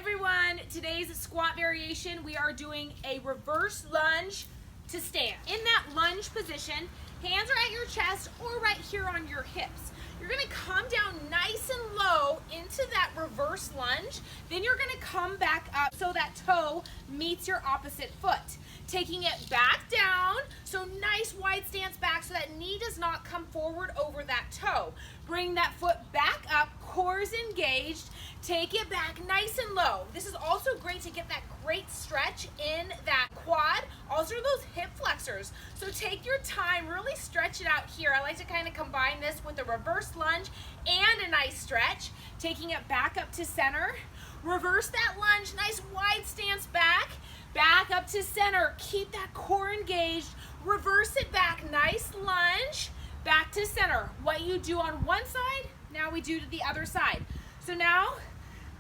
everyone, today's squat variation, we are doing a reverse lunge to stand. In that lunge position, hands are at your chest or right here on your hips. You're gonna come down nice and low into that reverse lunge, then you're gonna come back up so that toe meets your opposite foot. Taking it back down, so nice wide stance back so that knee does not come forward over that toe. Bring that foot back up, core is engaged, take it back nice and low. This is also great to get that great stretch in that quad, also those hip flexors. So take your time, really stretch it out here. I like to kind of combine this with a reverse lunge and a nice stretch. Taking it back up to center, reverse that lunge, nice wide stance back up to center, keep that core engaged, reverse it back, nice lunge, back to center. What you do on one side, now we do to the other side. So now,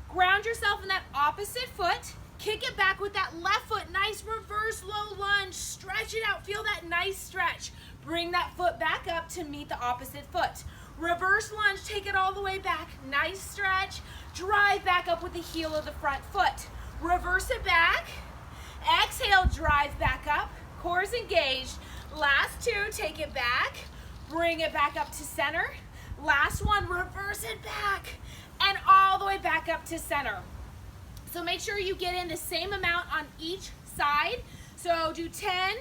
ground yourself in that opposite foot, kick it back with that left foot, nice reverse low lunge, stretch it out, feel that nice stretch. Bring that foot back up to meet the opposite foot. Reverse lunge, take it all the way back, nice stretch, drive back up with the heel of the front foot. Reverse it back, exhale, drive back up, core is engaged. Last two, take it back, bring it back up to center. Last one, reverse it back, and all the way back up to center. So make sure you get in the same amount on each side. So do 10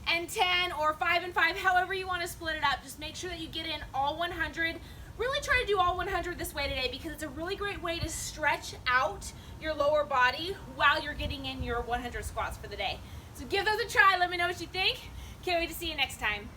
and 10 or 5 and 5, however you want to split it up. Just make sure that you get in all 100. Really try to do all 100 this way today because it's a really great way to stretch out your lower body while you're getting in your 100 squats for the day. So give those a try. Let me know what you think. Can't wait to see you next time.